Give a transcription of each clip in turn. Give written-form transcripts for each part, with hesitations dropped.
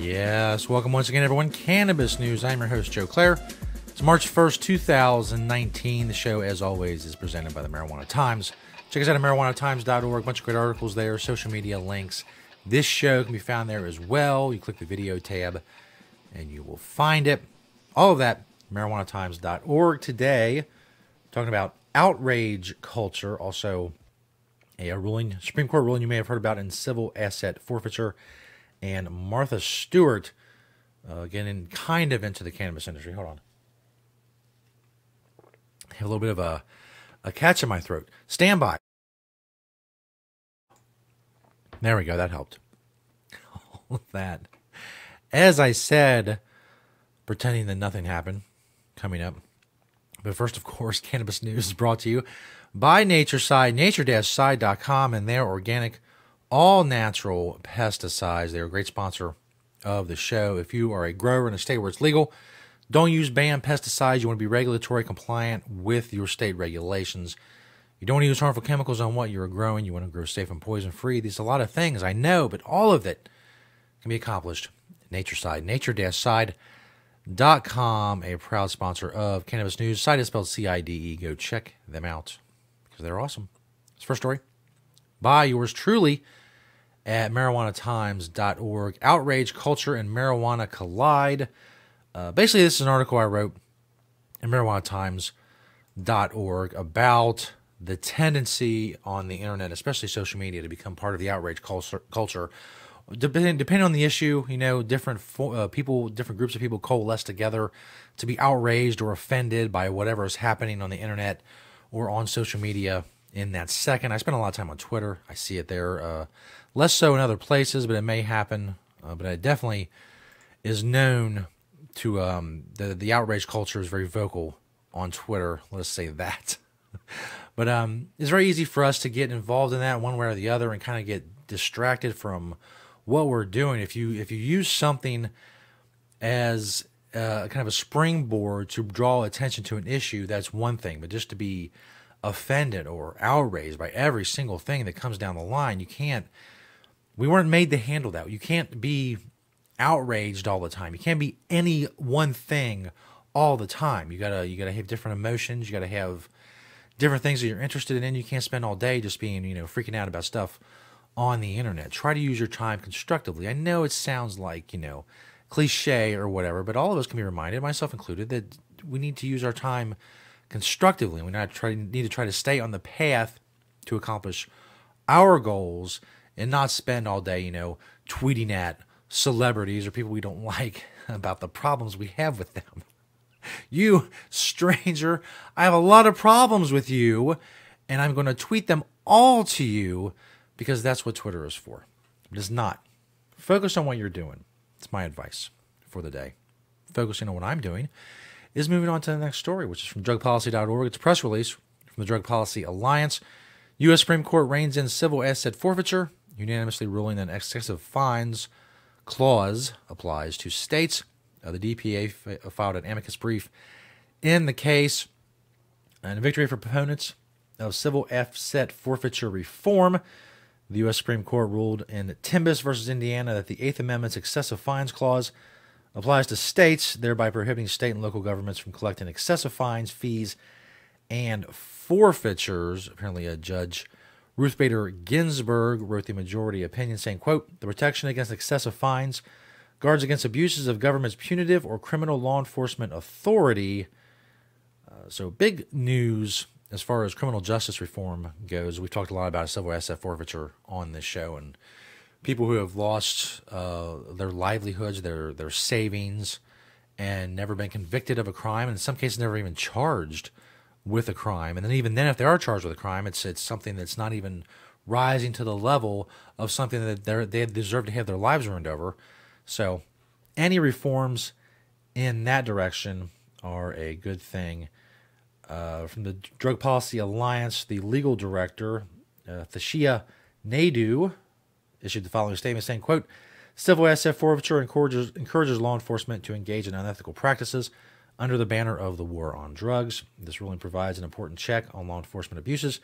Yes, welcome once again, everyone. Cannabis News. I'm your host, Joe Klare. It's March 1st, 2019. The show, as always, is presented by the Marijuana Times. Check us out at marijuanatimes.org. A bunch of great articles there, social media links. This show can be found there as well. You click the video tab, and you will find it. All of that, marijuanatimes.org. Today, talking about outrage culture, also a ruling, Supreme Court ruling you may have heard about in civil asset forfeiture, and Martha Stewart, getting kind of into the cannabis industry. Hold on. I have a little bit of a catch in my throat. Stand by. There we go. That helped. All of that. As I said, pretending that nothing happened, coming up. But first, of course, Cannabis News is brought to you by NatureSide, nature-side.com, and their organic, all-natural pesticides. They're a great sponsor of the show. If you are a grower in a state where it's legal, don't use banned pesticides. You want to be regulatory compliant with your state regulations. You don't want to use harmful chemicals on what you're growing. You want to grow safe and poison-free. There's a lot of things, I know, but all of it can be accomplished at NatureSide, nature-side.com, a proud sponsor of Cannabis News. Side is spelled C-I-D-E. Go check them out because they're awesome. This first story by yours truly at marijuanatimes.org. Outrage culture and marijuana collide. Basically, this is an article I wrote at marijuanatimes.org about the tendency on the internet, especially social media, to become part of the outrage culture. Depending on the issue, you know, different people, different groups of people coalesce together to be outraged or offended by whatever is happening on the internet or on social media in that second. I spend a lot of time on Twitter. I see it there. Less so in other places, but it may happen. But it definitely is known to the outrage culture is very vocal on Twitter. Let's say that. But it's very easy for us to get involved in that one way or the other and kind of get distracted from what we're doing. If you use something as kind of a springboard to draw attention to an issue, that's one thing. But just to be offended or outraged by every single thing that comes down the line, we weren't made to handle that. You can't be outraged all the time. You can't be any one thing all the time. You gotta have different emotions. You gotta have different things that you're interested in. You can't spend all day just being, freaking out about stuff on the internet. Try to use your time constructively. I know it sounds like, cliche or whatever, but all of us can be reminded, myself included, that we need to use our time constructively. We need to try to stay on the path to accomplish our goals and not spend all day, tweeting at celebrities or people we don't like about the problems we have with them. You, stranger, I have a lot of problems with you, and I'm going to tweet them all to you because that's what Twitter is for. It is not. Focus on what you're doing. It's my advice for the day. Focusing on what I'm doing is moving on to the next story, which is from drugpolicy.org. It's a press release from the Drug Policy Alliance. U.S. Supreme Court reins in civil asset forfeiture, unanimously ruling that excessive fines clause applies to states. The DPA filed an amicus brief in the case, and a victory for proponents of civil asset forfeiture reform. The U.S. Supreme Court ruled in Cannabis versus Indiana that the Eighth Amendment's excessive fines clause applies to states, thereby prohibiting state and local governments from collecting excessive fines, fees, and forfeitures. Apparently, Judge Ruth Bader Ginsburg wrote the majority opinion saying, quote, "The protection against excessive fines guards against abuses of government's punitive or criminal law enforcement authority." So big news as far as criminal justice reform goes. We've talked a lot about civil asset forfeiture on this show, and people who have lost their livelihoods, their savings, and never been convicted of a crime, and in some cases never even charged with a crime. And then even then, if they are charged with a crime, it's something that's not even rising to the level of something that they deserve to have their lives ruined over. So any reforms in that direction are a good thing. From the Drug Policy Alliance, the legal director, Thashia Naidu, issued the following statement saying, quote, "Civil asset forfeiture encourages law enforcement to engage in unethical practices under the banner of the war on drugs. This ruling provides an important check on law enforcement abuses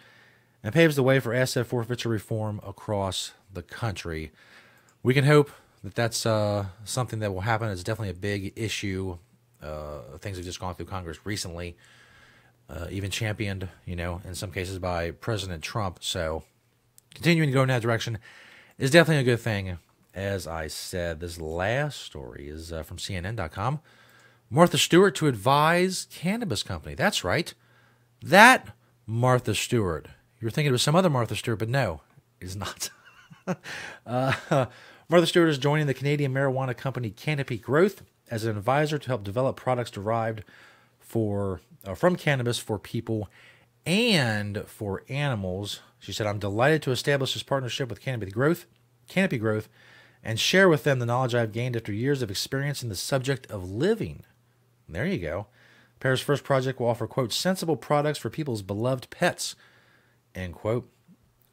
and paves the way for asset forfeiture reform across the country." We can hope that's something that will happen. It's definitely a big issue. Things have just gone through Congress recently, even championed, in some cases by President Trump. So continuing to go in that direction is definitely a good thing. As I said, this last story is from CNN.com. Martha Stewart to advise cannabis company. That's right. That Martha Stewart. You were thinking it was some other Martha Stewart, but no, it is not. Martha Stewart is joining the Canadian marijuana company Canopy Growth as an advisor to help develop products derived from cannabis for people and for animals. She said, "I'm delighted to establish this partnership with Canopy Growth, and share with them the knowledge I've gained after years of experience in the subject of living." There you go. Pair's first project will offer, quote, sensible products for people's beloved pets, end quote.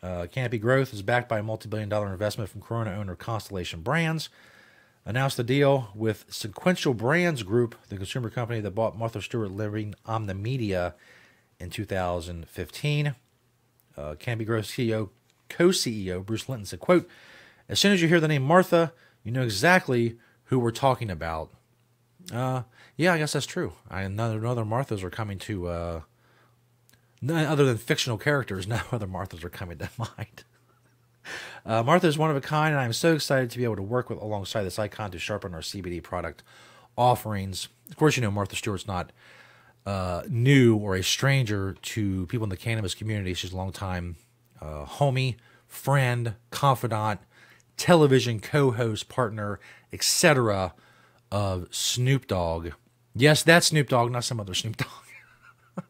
Canopy Growth is backed by a multi-billion-dollar investment from Corona owner Constellation Brands. Announced the deal with Sequential Brands Group, the consumer company that bought Martha Stewart Living Omnimedia in 2015. Canopy Growth co-CEO Bruce Linton said, quote, "As soon as you hear the name Martha, you know exactly who we're talking about." Yeah, I guess that's true. None other Marthas are coming to, other than fictional characters, no other Marthas are coming to mind. Martha is one of a kind, and I'm so excited to be able to work alongside this icon to sharpen our CBD product offerings. Of course, Martha Stewart's not new or a stranger to people in the cannabis community. She's a longtime homie, friend, confidant, television co-host, partner, etc. of Snoop Dogg. Yes, that's Snoop Dogg, not some other Snoop Dogg.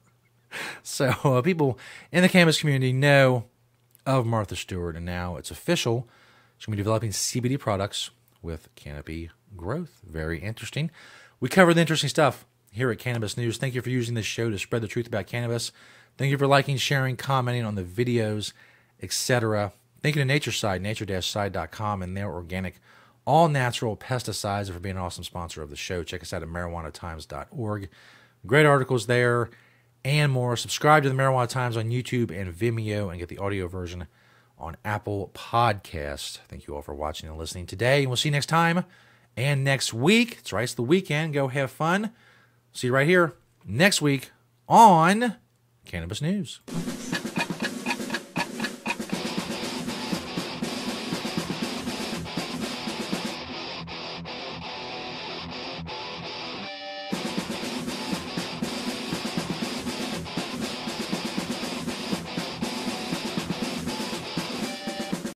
So people in the cannabis community know of Martha Stewart, and now it's official. She's going to be developing CBD products with Canopy Growth. Very interesting. We cover the interesting stuff here at Cannabis News. Thank you for using this show to spread the truth about cannabis. Thank you for liking, sharing, commenting on the videos, etc. Thank you to NatureSide, nature-side.com, and their organic, all-natural pesticides, and for being an awesome sponsor of the show. Check us out at marijuanatimes.org. Great articles there and more. Subscribe to the Marijuana Times on YouTube and Vimeo and get the audio version on Apple Podcasts. Thank you all for watching and listening today, and we'll see you next time and next week. That's right, it's the weekend. Go have fun. See you right here next week on Cannabis News.